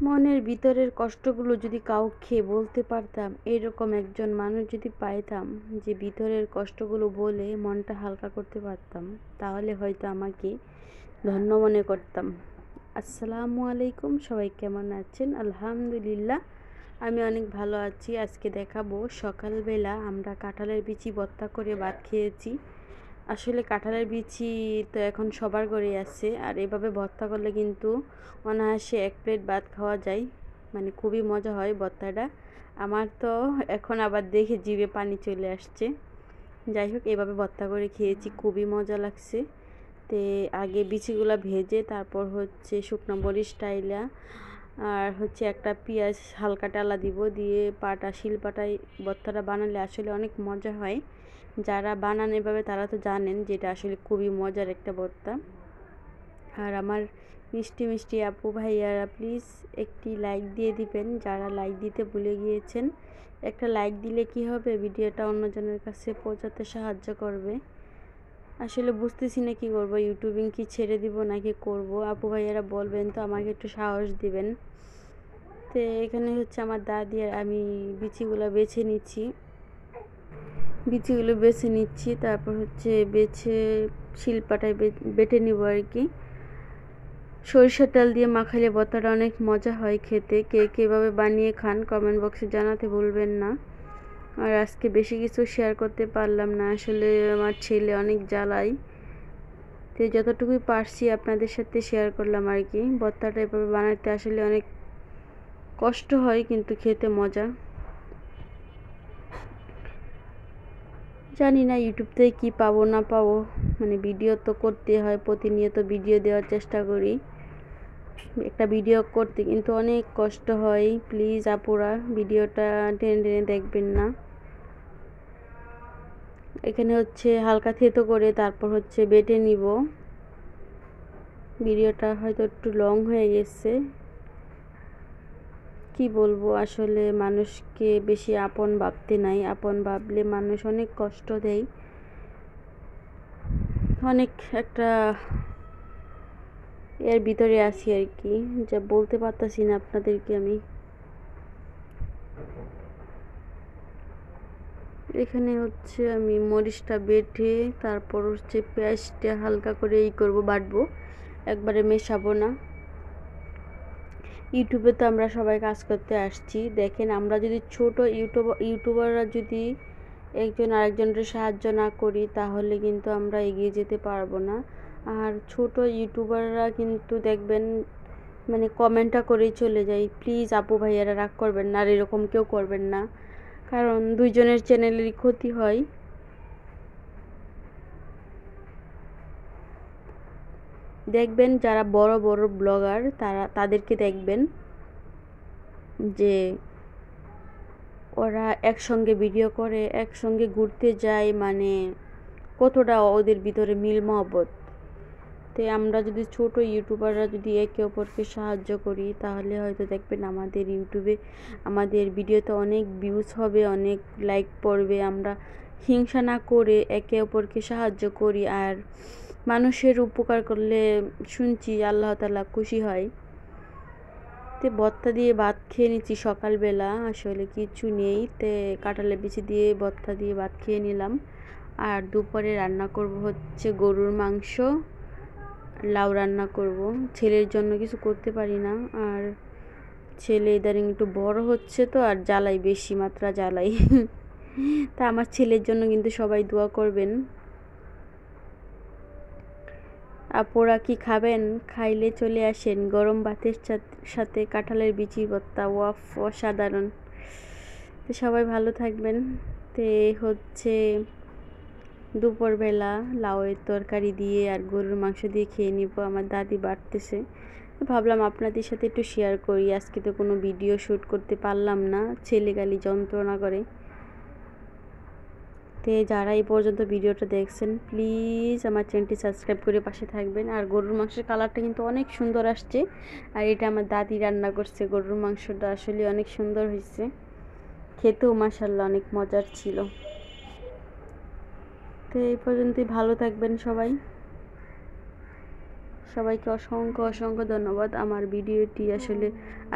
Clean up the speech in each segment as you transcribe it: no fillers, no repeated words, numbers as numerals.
মনের ভিতরের কষ্টগুলো যদি কাউকে বলতে পারতাম, এরকম একজন মানুষ যদি পাইতাম যে ভিতরের কষ্টগুলো বলে মনটা হালকা করতে পারতাম, তাহলে হয়তো আমাকে ধন্য মনে করতাম। আসসালামু আলাইকুম, সবাই কেমন আছেন? আলহামদুলিল্লাহ, আমি অনেক ভালো আছি। আজকে দেখাবো সকালবেলা আমরা কাঁঠালের বিচি ভর্তা করে ভাত খেয়েছি। আসলে কাঁঠালের বিচি তো এখন সবার ঘরেই আছে, আর এভাবে ভর্তা করলে কিন্তু অনায়াসে 1 প্লেট ভাত খাওয়া যায়। মানে খুবই মজা হয় ভর্তাটা। আমার তো এখন আবার দেখে জিভে পানি চলে আসছে। যাই হোক, এভাবে ভর্তা করে খেয়েছি, খুবই মজা লাগছে। তে আগে বিচিগুলো ভেজে তারপর হচ্ছে শুকনো মরিচ টাইলা আর হচ্ছে একটা পেঁয়াজ হালকা টালা দিব, দিয়ে শিলপাটায় ভর্তাটা বানালে আসলে অনেক মজা হয়। যারা বানান এভাবে তারা তো জানেন যে এটা আসলে খুবই মজার একটা ভর্তা। আর আমার মিষ্টি মিষ্টি আপু ভাইয়ারা প্লিজ একটি লাইক দিয়ে দিবেন, যারা লাইক দিতে ভুলে গিয়েছেন। একটা লাইক দিলে কি হবে, ভিডিওটা অন্যজনের কাছে পৌঁছাতে সাহায্য করবে। আসলে বুঝতেছি না কি করব, ইউটিউবিং কি ছেড়ে দিব নাকি করব। আপু ভাইয়ারা বলবেন তো, আমাকে একটু সাহস দিবেন। তো এখানে হচ্ছে আমার দাদি আর আমি বিচিগুলো বেছে নিচ্ছি, তারপর হচ্ছে শিলপাটায় বেটে নিব আর কি। সরিষার তেল দিয়ে মাখালে ভর্তাটা অনেক মজা হয় খেতে। কে কীভাবে বানিয়ে খান কমেন্ট বক্সে জানাতে ভুলবেন না। আর আজকে বেশি কিছু শেয়ার করতে পারলাম না, আসলে আমার ছেলে অনেক জ্বালায়। তো যতটুকুই পারছি আপনাদের সাথে শেয়ার করলাম আর কি। ভর্তাটা এভাবে বানাতে আসলে অনেক কষ্ট হয়, কিন্তু খেতে মজা। জানি না ইউটিউব থেকে কী পাবো না পাবো, মানে ভিডিও তো করতে হয়, প্রতিনিয়ত ভিডিও দেওয়ার চেষ্টা করি। একটা ভিডিও করতে কিন্তু অনেক কষ্ট হয়। প্লিজ আপুরা ভিডিওটা টেনে টেনে দেখবেন না। এখানে হচ্ছে হালকা থেতো করে তারপর হচ্ছে বেটে নিব। ভিডিওটা হয়তো একটু লং হয়ে গেছে, কি বলবো, আসলে মানুষকে বেশি আপন ভাবতে নাই। আপন ভাবলে মানুষ অনেক কষ্ট দেয়, অনেক একটা এর ভিতরে আছি আর কি, যা বলতে পারতাছি না আপনাদেরকে আমি। এখানে হচ্ছে আমি মরিচটা বেটে তারপর হচ্ছে পেঁয়াজটা হালকা করে বাটবো, একবারে মেশাবো না। ইউটিউবে তো আমরা সবাই কাজ করতে আসছি, দেখেন আমরা যদি ছোট ইউটিউবাররা যদি একজন আরেকজনের সাহায্য না করি, তাহলে কিন্তু আমরা এগিয়ে যেতে পারবো না। আর ছোট ইউটিউবাররা কিন্তু দেখবেন মানে কমেন্টটা করেই চলে যায়। প্লিজ আপু ভাইয়ারা রাগ করবেন না, আর এরকম কেউ করবেন না, কারণ দুইজনের চ্যানেলেরই ক্ষতি হয়। দেখবেন যারা বড় বড় ব্লগার তাদেরকে দেখবেন যে ওরা একসঙ্গে ভিডিও করে, একসঙ্গে ঘুরতে যায়, মানে কতটা ওদের ভিতরে মিল মহব্বত। তো আমরা যদি ছোট ইউটিউবাররা যদি একে অপরকে সাহায্য করি, তাহলে হয়তো দেখবেন আমাদের ইউটিউবে আমাদের ভিডিওতে অনেক ভিউজ হবে, অনেক লাইক পড়বে। আমরা হিংসা না করে একে অপরকে সাহায্য করি, আর মানুষের উপকার করলে শুনছি আল্লাহ তাআলা খুশি হয়। তে ভর্তা দিয়ে ভাত খেয়ে নিচ্ছি সকালবেলা, আসলে কিছু নেই, তে কাঁঠালের বিচি দিয়ে ভর্তা দিয়ে ভাত খেয়ে নিলাম। আর দুপুরে রান্না করব হচ্ছে গরুর মাংস, লাউ রান্না করব। ছেলের জন্য কিছু করতে পারি না, আর ছেলে ইদানিং একটু বড় হচ্ছে তো, আর জ্বালাই, বেশি মাত্রা জ্বালাই। তা আমার ছেলের জন্য কিন্তু সবাই দোয়া করবেন। আপুরা কি খাবেন? খাইলে চলে আসেন, গরম ভাতের সাথে কাঁঠালের বিচি ভর্তা, ওয়াফ, অসাধারণ। তো সবাই ভালো থাকবেন। তে হচ্ছে দুপুরবেলা লাউয়ের তরকারি দিয়ে আর গরুর মাংস দিয়ে খেয়ে নিব। আমার দাদি বাড়তেছে, ভাবলাম আপনাদের সাথে একটু শেয়ার করি। আজকে তো কোনো ভিডিও শ্যুট করতে পারলাম না, ছেলে গালি যন্ত্রণা করে। তে যারা এই পর্যন্ত ভিডিওটা দেখছেন, প্লিজ আমার চ্যানেলটি সাবস্ক্রাইব করে পাশে থাকবেন। আর গরুর মাংসের কালারটা কিন্তু অনেক সুন্দর আসছে, আর এটা আমার দাদি রান্না করছে। গরুর মাংসটা আসলে অনেক সুন্দর হয়েছে, খেতেও মাশাআল্লাহ অনেক মজার ছিল। তো এই পর্যন্তই, ভালো থাকবেন সবাই। সবাইকে অসংখ্য অসংখ্য ধন্যবাদ। আমার ভিডিওটি আসলে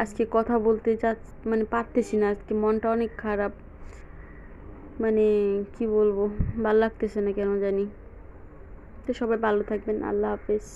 আজকে কথা বলতে মানে পারতেছি না, আজকে মনটা অনেক খারাপ, মানে কি বলবো, ভাল লাগতেছে না কেন জানি। তো সবাই ভালো থাকবেন, আল্লাহ হাফেজ।